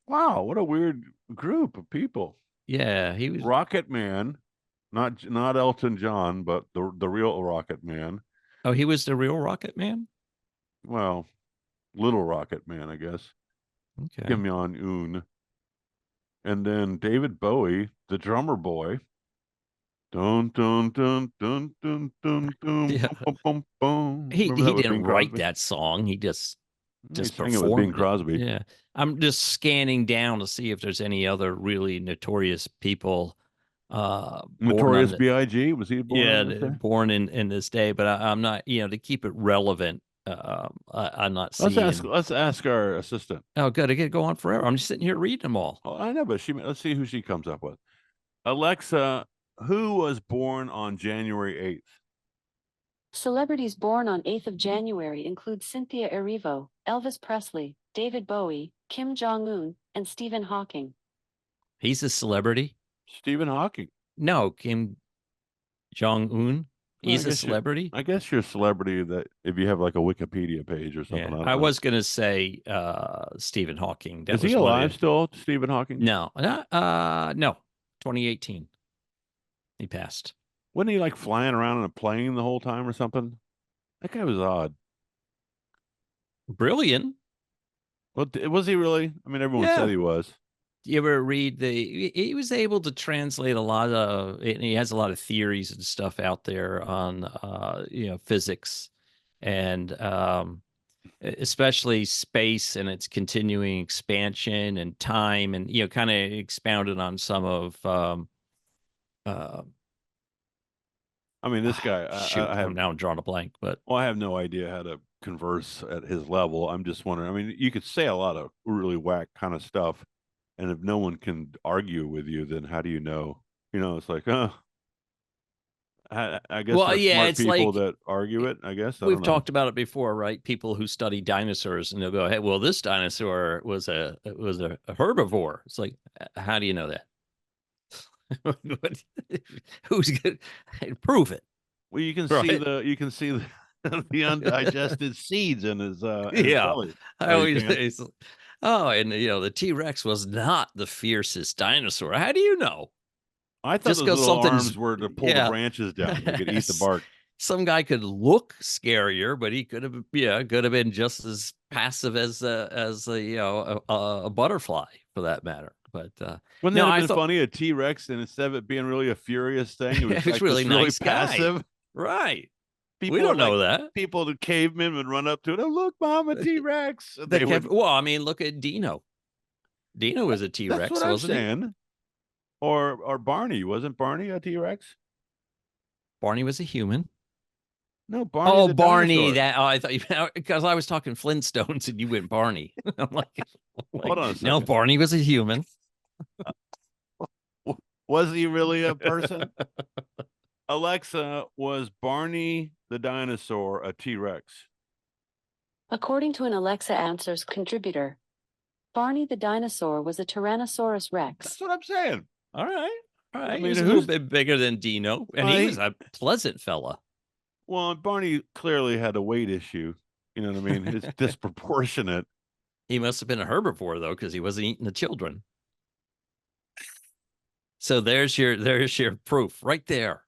Speaker 2: Wow, what a weird group of people.
Speaker 3: Yeah, he was
Speaker 2: Rocket Man, not Elton John, but the real Rocket Man.
Speaker 3: Oh, he was the real Rocket Man?
Speaker 2: Well, Little Rocket Man, I guess.
Speaker 3: Okay.
Speaker 2: Kim Jong-un. And then David Bowie, the drummer boy. Dun dun dun dun dun dun dun.
Speaker 3: Yeah.
Speaker 2: Boom, boom, boom.
Speaker 3: He
Speaker 2: Remember that with
Speaker 3: didn't
Speaker 2: Bing
Speaker 3: write
Speaker 2: Crosby?
Speaker 3: that song. He
Speaker 2: He
Speaker 3: just
Speaker 2: sang it with Bing
Speaker 3: performed it.
Speaker 2: Crosby.
Speaker 3: Yeah. I'm just scanning down to see if there's any other really notorious people born
Speaker 2: Notorious
Speaker 3: on
Speaker 2: B.I.G. Was he born on this day?
Speaker 3: born in this day, but I'm not, to keep it relevant. I'm not
Speaker 2: Let's
Speaker 3: seeing.
Speaker 2: ask our assistant.
Speaker 3: Oh, good. I could go on forever. I'm just sitting here reading them all.
Speaker 2: Oh, I know, but let's see who she comes up with. Alexa, who was born on January 8th?
Speaker 4: Celebrities born on 8th of January include Cynthia Erivo, Elvis Presley, David Bowie, Kim Jong-un, and Stephen Hawking.
Speaker 3: He's a celebrity.
Speaker 2: Stephen Hawking.
Speaker 3: No, Kim Jong-un.
Speaker 2: Well,
Speaker 3: He's a celebrity.
Speaker 2: I guess you're a celebrity that if you have like a Wikipedia page or something.
Speaker 3: Yeah,
Speaker 2: I
Speaker 3: I
Speaker 2: don't
Speaker 3: was going to say Stephen Hawking.
Speaker 2: know. Is he alive still, Stephen Hawking?
Speaker 3: No, no, 2018. He passed.
Speaker 2: Wasn't he like flying around in a plane the whole time or something? That guy was odd.
Speaker 3: Brilliant.
Speaker 2: Well, was he really? I mean, everyone said he was.
Speaker 3: You ever read he was able to translate a lot of, and he has a lot of theories and stuff out there on, physics and, especially space and its continuing expansion and time, and, kind of expounded on some of,
Speaker 2: I mean, this guy,
Speaker 3: I'm now drawing a blank, but
Speaker 2: well, I have no idea how to converse at his level. I'm just wondering. I mean, you could say a lot of really whack kind of stuff, and if no one can argue with you, then how do you know? It's like, I guess
Speaker 3: Well,
Speaker 2: there's
Speaker 3: yeah,
Speaker 2: smart
Speaker 3: it's
Speaker 2: people
Speaker 3: like-
Speaker 2: that argue it. I guess
Speaker 3: we've talked about it before, right? People who study dinosaurs and they'll go, "Hey, well, this dinosaur was a herbivore." It's like, how do you know that? Who's going to prove it?
Speaker 2: Well, you can
Speaker 3: Right.
Speaker 2: see the undigested seeds in his
Speaker 3: Yeah.
Speaker 2: belly.
Speaker 3: I
Speaker 2: Oh, you
Speaker 3: always
Speaker 2: can't?
Speaker 3: say, and the T-Rex was not the fiercest dinosaur. How do you know?
Speaker 2: I thought
Speaker 3: Just
Speaker 2: those
Speaker 3: 'cause
Speaker 2: little
Speaker 3: something's-
Speaker 2: arms were to pull
Speaker 3: yeah.
Speaker 2: the branches down. They could eat the bark.
Speaker 3: Some guy could look scarier, but he could have, been just as passive as a butterfly for that matter. But
Speaker 2: Wouldn't
Speaker 3: no,
Speaker 2: that
Speaker 3: I
Speaker 2: have been
Speaker 3: thought-
Speaker 2: funny? A T-Rex, and instead of it being really a furious thing, it was,
Speaker 3: It was
Speaker 2: like
Speaker 3: really
Speaker 2: this really
Speaker 3: nice guy.
Speaker 2: passive.
Speaker 3: right,
Speaker 2: People
Speaker 3: we don't
Speaker 2: like,
Speaker 3: know that.
Speaker 2: People, the cavemen would run up to it. Oh, look, Mom, a T-Rex.
Speaker 3: They well, I mean, look at Dino. Dino was a T-Rex,
Speaker 2: That's what I'm
Speaker 3: wasn't he?
Speaker 2: saying. Or Barney. Wasn't Barney a T-Rex?
Speaker 3: Barney was a human.
Speaker 2: No, Barney.
Speaker 3: Oh,
Speaker 2: the
Speaker 3: Barney!
Speaker 2: dinosaur.
Speaker 3: I thought you because I was talking Flintstones and you went Barney. I'm like,
Speaker 2: Hold on a
Speaker 3: no,
Speaker 2: second.
Speaker 3: Barney was a human.
Speaker 2: Was he really a person? Alexa, was Barney the dinosaur a T-Rex?
Speaker 4: According to an Alexa Answers contributor, Barney the dinosaur was a Tyrannosaurus Rex.
Speaker 2: That's what I'm saying.
Speaker 3: All right, all right.
Speaker 2: I
Speaker 3: He
Speaker 2: mean,
Speaker 3: was a little bit bigger than Dino, and he was a pleasant fella.
Speaker 2: Well, Barney clearly had a weight issue. You know what I mean? It's disproportionate.
Speaker 3: He must have been a herbivore though, because he wasn't eating the children. So there's your proof right there.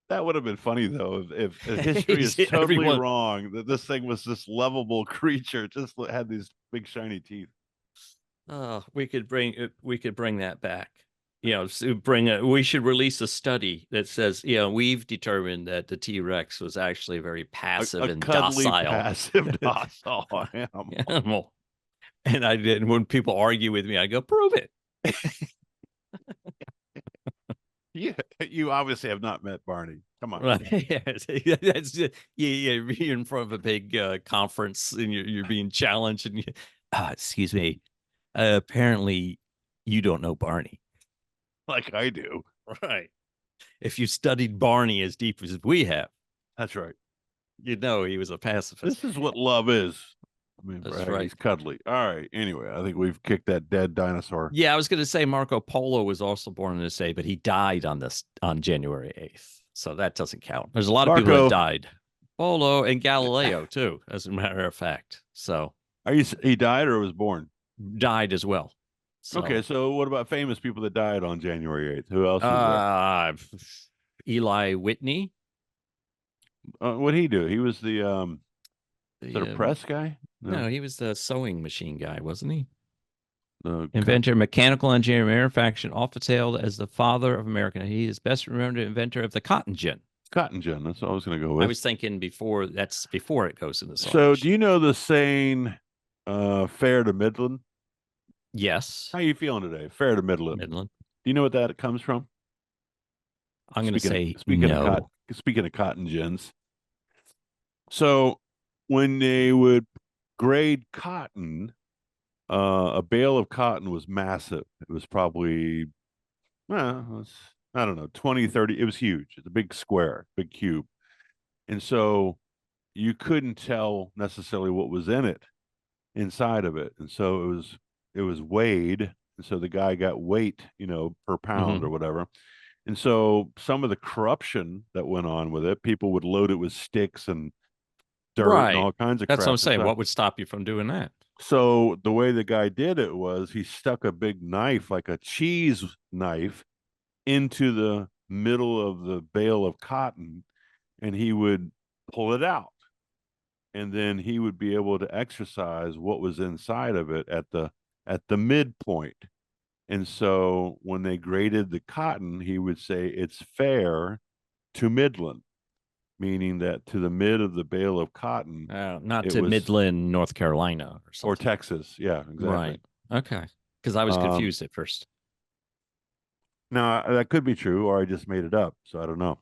Speaker 2: That would have been funny though if history is totally
Speaker 3: Everyone-
Speaker 2: wrong, that this thing was this lovable creature, just had these big shiny teeth.
Speaker 3: Oh, we could bring that back. We should release a study that says, we've determined that the T-Rex was actually very passive
Speaker 2: A
Speaker 3: and
Speaker 2: cuddly,
Speaker 3: docile
Speaker 2: passive, docile animal.
Speaker 3: animal. And I did. When people argue with me, I go, prove it.
Speaker 2: Yeah, you obviously have not met Barney. Come on.
Speaker 3: Right. Yeah, that's you're in front of a big conference and you're being challenged and excuse me. Apparently you don't know Barney.
Speaker 2: Like I do.
Speaker 3: Right. If you studied Barney as deep as we have,
Speaker 2: That's right.
Speaker 3: you'd know he was a pacifist.
Speaker 2: This is what love is. I mean,
Speaker 3: That's
Speaker 2: Brad,
Speaker 3: right.
Speaker 2: he's cuddly. All right. Anyway, I think we've kicked that dead dinosaur.
Speaker 3: Yeah, I was going to say Marco Polo was also born in this day, but he died on January 8th. So that doesn't count. There's a lot of people
Speaker 2: Marco.
Speaker 3: that died. Polo and Galileo too, as a matter of fact. So
Speaker 2: He died or was born?
Speaker 3: died as well. So,
Speaker 2: Okay, so what about famous people that died on January 8th? Who else is there?
Speaker 3: Eli Whitney.
Speaker 2: What'd he do? He was the
Speaker 3: The,
Speaker 2: press guy?
Speaker 3: No, he was the sewing machine guy, wasn't he? Inventor, mechanical engineer, manufacturer, often hailed as the father of American. He is best remembered inventor of the cotton gin.
Speaker 2: Cotton gin. That's what I was going to go with.
Speaker 3: I was thinking before it goes in the song.
Speaker 2: So, do you know the saying, fair to Midland?
Speaker 3: Yes.
Speaker 2: How you feeling today? Fair to Midland.
Speaker 3: Midland.
Speaker 2: Do you know what that comes from?
Speaker 3: I'm going to say
Speaker 2: speaking
Speaker 3: no.
Speaker 2: Speaking of cotton gins. So, when they would grade cotton, a bale of cotton was massive. It was probably, I don't know, 20, 30. It was huge. It's a big square, big cube. And so you couldn't tell necessarily what was in it, inside of it. And so it was weighed. And so the guy got weight, per pound or whatever. And so some of the corruption that went on with it, people would load it with sticks and dirt and all kinds of crap.
Speaker 3: That's what I'm saying. What would stop you from doing that?
Speaker 2: So the way the guy did it was he stuck a big knife, like a cheese knife, into the middle of the bale of cotton, and he would pull it out. And then he would be able to exercise what was inside of it at the midpoint. And so when they graded the cotton, he would say it's fair to Midland, meaning that to the mid of the bale of cotton.
Speaker 3: Not to Midland, North Carolina or something.
Speaker 2: Or Texas. Yeah, exactly.
Speaker 3: Right. Okay. Because I was confused at first.
Speaker 2: Now, that could be true, or I just made it up. So I don't know.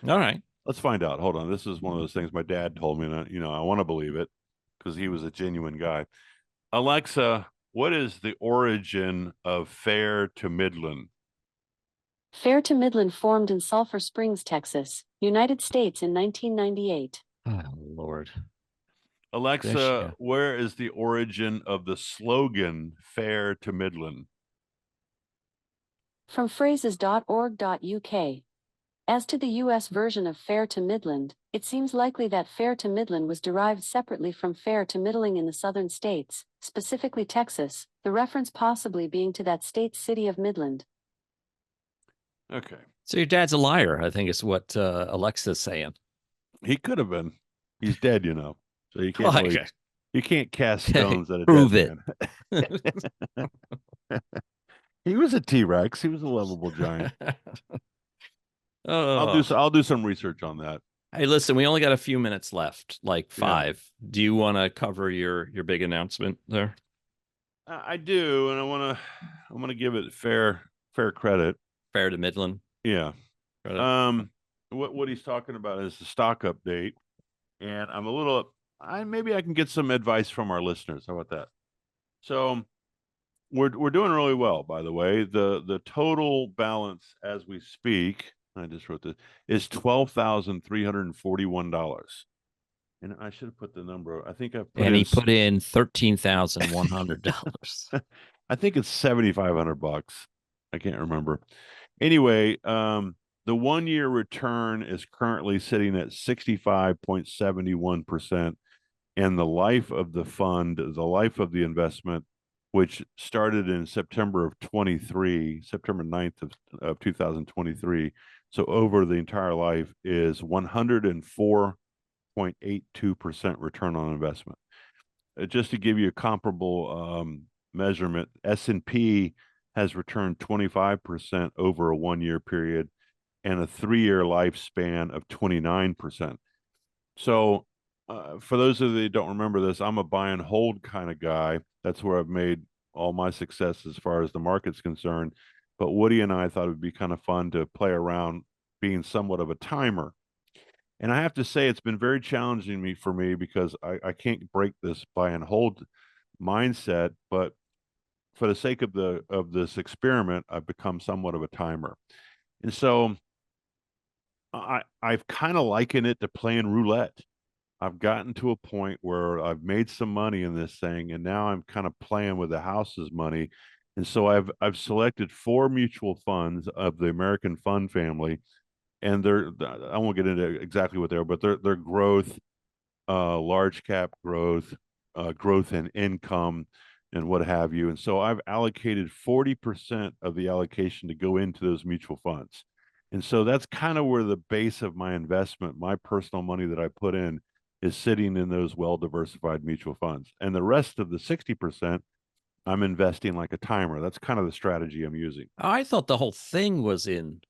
Speaker 3: All right.
Speaker 2: Let's find out. Hold on. This is one of those things my dad told me, and I want to believe it because he was a genuine guy. Alexa, what is the origin of fair to Midland?
Speaker 4: Fair to Midland formed in Sulphur Springs, Texas, United States in 1998.
Speaker 3: Oh, Lord.
Speaker 2: Alexa, where is the origin of the slogan fair to Midland?
Speaker 4: From phrases.org.uk. As to the U.S. version of fair to Midland, it seems likely that fair to Midland was derived separately from fair to middling in the southern states, specifically Texas, the reference possibly being to that state's city of Midland.
Speaker 2: Okay.
Speaker 3: So your dad's a liar, I think is what Alexa's saying.
Speaker 2: He could have been. He's dead, So you can't you can't cast stones at a
Speaker 3: Prove
Speaker 2: dead
Speaker 3: it.
Speaker 2: man. He was a T-Rex. He was a lovable giant. I'll do some research on that.
Speaker 3: Hey, listen, we only got a few minutes left, like 5. Yeah. Do you want to cover your big announcement there?
Speaker 2: I do, and I want to give it fair credit.
Speaker 3: Fair to Midland.
Speaker 2: Yeah.
Speaker 3: Credit.
Speaker 2: What he's talking about is the stock update, and I'm a little. Maybe I can get some advice from our listeners. How about that? So we're doing really well, by the way. The total balance as we speak, I just wrote this, is $12,341. And I should have put the number. I think I put
Speaker 3: he put in $13,100.
Speaker 2: I think it's $7,500. I can't remember. Anyway, the 1-year return is currently sitting at 65.71%. And the life of the fund, the life of the investment, which started in September of 23, September 9th of 2023. So over the entire life is 104.82% return on investment. Just to give you a comparable measurement, S&P has returned 25% over a 1-year period and a 3-year lifespan of 29%. So for those of you that don't remember this, I'm a buy and hold kind of guy. That's where I've made all my success as far as the market's concerned. But Woody and I thought it would be kind of fun to play around being somewhat of a timer. And I have to say, it's been very challenging for me because I can't break this buy and hold mindset. But for the sake of this experiment, I've become somewhat of a timer. And so I've kind of likened it to playing roulette. I've gotten to a point where I've made some money in this thing, and now I'm kind of playing with the house's money. And so I've selected 4 mutual funds of the American Fund family, and I won't get into exactly what they are, but they're growth, large cap growth, growth in income, and what have you. And so I've allocated 40% of the allocation to go into those mutual funds. And so that's kind of where the base of my investment, my personal money that I put in, is sitting in those well-diversified mutual funds. And the rest of the 60%, I'm investing like a timer. That's kind of the strategy I'm using.
Speaker 3: I thought the whole thing was in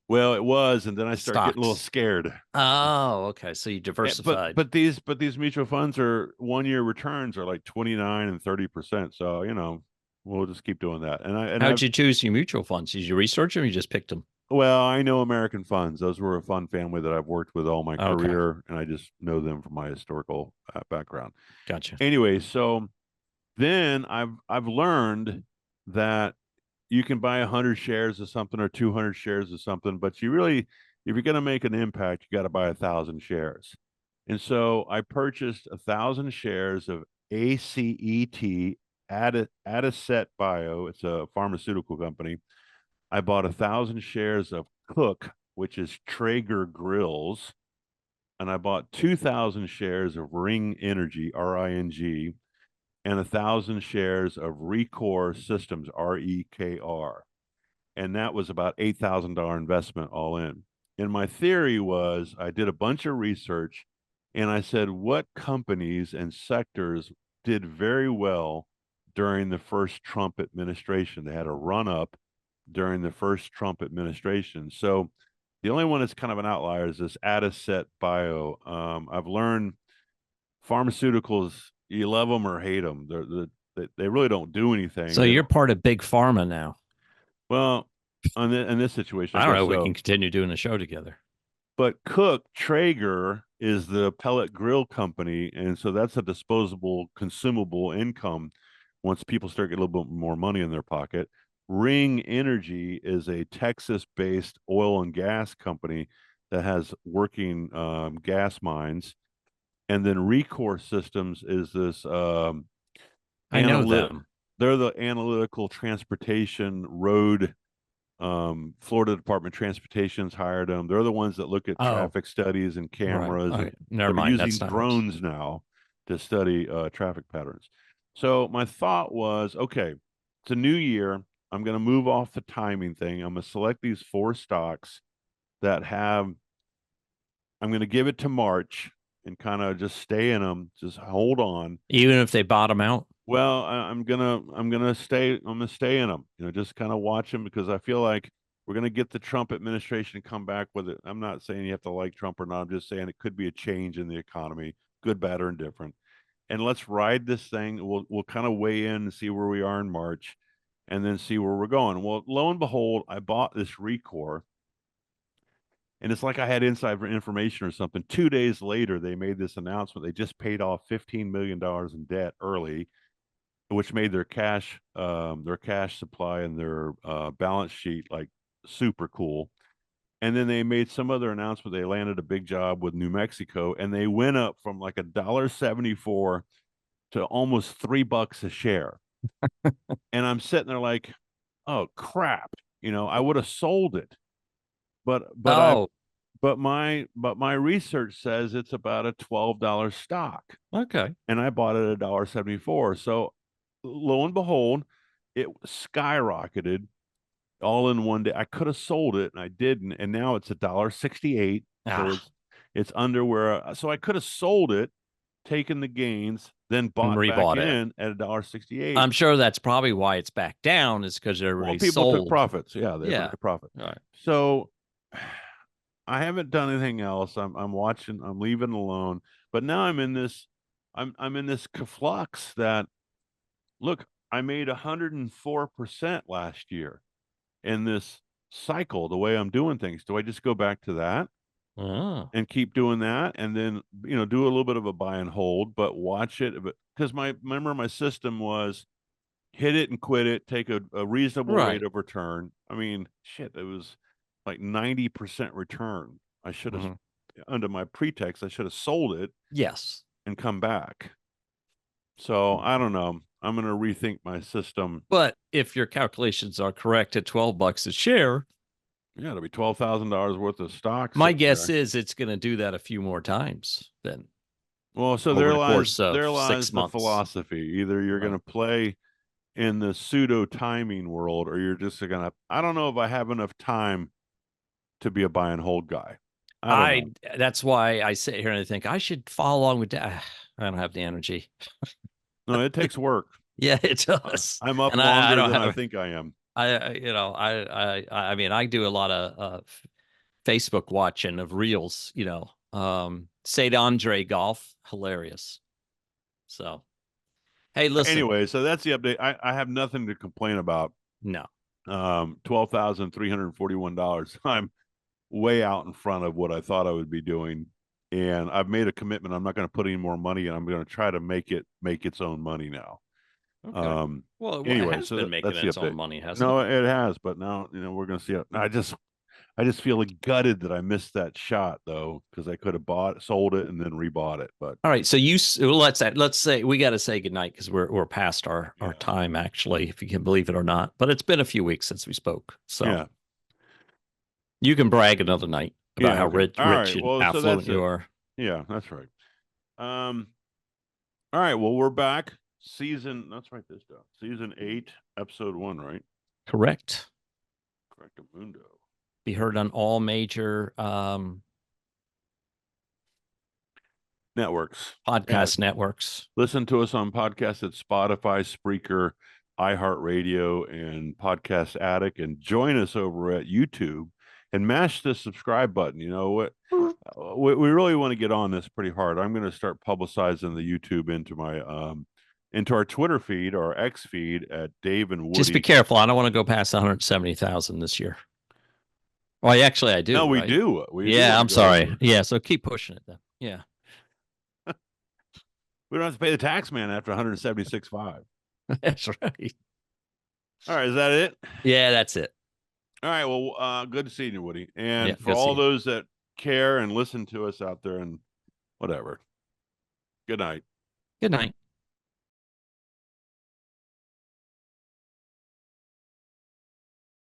Speaker 2: Well, it was, and then I started getting a little
Speaker 3: stocks.
Speaker 2: scared.
Speaker 3: Oh, okay. So you
Speaker 2: But
Speaker 3: diversified.
Speaker 2: but these mutual funds are 1 year returns are like 29 and 30%. So we'll just keep doing that.
Speaker 3: How'd you choose your mutual funds? Did you research them or you just picked them?
Speaker 2: Well, I know American Funds. Those were a fund family that I've worked with all my
Speaker 3: Okay.
Speaker 2: career, and I just know them from my historical background.
Speaker 3: Gotcha.
Speaker 2: Anyway, so then I've learned that you can buy 100 shares of something or 200 shares of something, but you really, if you're going to make an impact, you got to buy 1,000 shares. And so I purchased 1,000 shares of ACET, Adicet Bio. It's a pharmaceutical company. I bought 1,000 shares of Cook, which is Traeger Grills, and I bought 2,000 shares of Ring Energy, RING, and 1,000 shares of Rekor Systems, REKR. And that was about $8,000 investment all in. And my theory was I did a bunch of research and I said, what companies and sectors did very well during the first Trump administration? They had a run up during the first Trump administration. So the only one that's kind of an outlier is this Adicet Bio. I've learned pharmaceuticals, you love them or hate them. They really don't do anything.
Speaker 3: So you're part of Big Pharma now.
Speaker 2: Well, in this situation,
Speaker 3: I don't
Speaker 2: guess
Speaker 3: know. We
Speaker 2: so.
Speaker 3: can continue doing the show together.
Speaker 2: But Cook Traeger is the pellet grill company, and so that's a disposable, consumable income once people start getting a little bit more money in their pocket. Ring Energy is a Texas-based oil and gas company that has working gas mines, and then Rekor Systems is this
Speaker 3: I know them.
Speaker 2: They're the analytical transportation road. Florida Department of Transportation's hired them. They're the ones that look at traffic studies and cameras.
Speaker 3: Right. Okay.
Speaker 2: And
Speaker 3: Never
Speaker 2: they're
Speaker 3: mind.
Speaker 2: using
Speaker 3: That's not
Speaker 2: drones now to study traffic patterns. So my thought was, okay, it's a new year. I'm going to move off the timing thing. I'm going to select these 4 stocks that have, I'm going to give it to March and kind of just stay in them, just hold on.
Speaker 3: Even if they bottom out.
Speaker 2: Well, I'm gonna stay in them. Just kind of watch them because I feel like we're gonna get the Trump administration to come back with it. I'm not saying you have to like Trump or not. I'm just saying it could be a change in the economy, good, bad, or indifferent. And let's ride this thing. We'll kind of weigh in and see where we are in March, and then see where we're going. Well, lo and behold, I bought this Rekor, and it's like I had inside information or something. 2 days later, they made this announcement. They just paid off $15 million in debt early, which made their cash supply and their balance sheet like super cool. And then they made some other announcement. They landed a big job with New Mexico, and they went up from like $1.74 to almost $3 a share. And I'm sitting there like, oh crap, I would have sold it, but my research says it's about a $12 stock.
Speaker 3: Okay.
Speaker 2: And I bought it at $1.74. So lo and behold, it skyrocketed all in one day. I could have sold it and I didn't, and now it's $1.68. So it's under where. So I could have sold it, taken the gains, then bought back in at $1.68.
Speaker 3: I'm sure that's probably why it's back down. Is because everybody
Speaker 2: people
Speaker 3: sold.
Speaker 2: took profits. Yeah, they took profit.
Speaker 3: All right.
Speaker 2: So I haven't done anything else. I'm watching. I'm leaving alone. But now I'm in this. I'm in this flux that. Look, I made 104% last year in this cycle, the way I'm doing things. Do I just go back to that and keep doing that and then, do a little bit of a buy and hold, but watch it? Because my system was hit it and quit it, take a reasonable rate of return. I mean, shit, it was like 90% return. I should have, under my pretext, I should have sold it.
Speaker 3: Yes.
Speaker 2: And come back. So I don't know. I'm going to rethink my system.
Speaker 3: But if your calculations are correct at $12 a share,
Speaker 2: yeah, it'll be $12,000 worth of stocks.
Speaker 3: My guess is it's going to do that a few more times then.
Speaker 2: Well, so there lies the philosophy. Either you're going to play in the pseudo timing world, or you're just going to. I don't know if I have enough time to be a buy and hold guy.
Speaker 3: That's why I sit here and I think I should follow along with that. I don't have the energy.
Speaker 2: No, it takes work.
Speaker 3: Yeah, it does.
Speaker 2: I'm up
Speaker 3: And
Speaker 2: longer
Speaker 3: don't
Speaker 2: than I
Speaker 3: have,
Speaker 2: think I am.
Speaker 3: I mean, I do a lot of Facebook watching of reels, St. Andre golf, hilarious. So, hey, listen,
Speaker 2: Anyway, so that's the update. I have nothing to complain about.
Speaker 3: no,
Speaker 2: $12,341. I'm way out in front of what I thought I would be doing. And I've made a commitment. I'm not going to put any more money in. I'm going to try to make its own money now.
Speaker 3: okay. Well, it
Speaker 2: Anyway,
Speaker 3: has
Speaker 2: so
Speaker 3: been making
Speaker 2: that's the
Speaker 3: its own
Speaker 2: update.
Speaker 3: money, hasn't
Speaker 2: No,
Speaker 3: it?
Speaker 2: it has, but now, we're going to see it. I just feel like gutted that I missed that shot though, because I could have sold it and then rebought it. But
Speaker 3: All right, so let's say we got to say goodnight because we're past our
Speaker 2: Yeah.
Speaker 3: time, actually, if you can believe it or not. But it's been a few weeks since we spoke, so
Speaker 2: yeah,
Speaker 3: you can brag another night about
Speaker 2: Yeah,
Speaker 3: how
Speaker 2: okay.
Speaker 3: rich
Speaker 2: All right,
Speaker 3: and
Speaker 2: well, so
Speaker 3: affluent
Speaker 2: that's
Speaker 3: you
Speaker 2: it.
Speaker 3: are.
Speaker 2: Yeah, that's right. All right, well, we're back. Let's write this down. Season 8, episode 1, right?
Speaker 3: Correct.
Speaker 2: Correctamundo.
Speaker 3: Be heard on all major
Speaker 2: Networks.
Speaker 3: podcast networks.
Speaker 2: Listen to us on podcasts at Spotify, Spreaker, iHeartRadio, and Podcast Addict, and join us over at YouTube and mash the subscribe button. You know what? We really want to get on this pretty hard. I'm going to start publicizing the YouTube into my into our Twitter feed or X feed at Dave and Woody.
Speaker 3: Just be careful. I don't want to go past 170,000 this year. Well, actually, I do.
Speaker 2: No, we
Speaker 3: right?
Speaker 2: do.
Speaker 3: Yeah, I'm sorry. Yeah, so keep pushing it then. Yeah.
Speaker 2: We don't have to pay the tax man after 176.5.
Speaker 3: That's right.
Speaker 2: All right, is that it?
Speaker 3: Yeah, that's it.
Speaker 2: All right, well, good seeing you, Woody. And
Speaker 3: Yeah,
Speaker 2: for
Speaker 3: good
Speaker 2: all
Speaker 3: seeing you.
Speaker 2: those that care and listen to us out there and whatever, good night.
Speaker 3: Good night.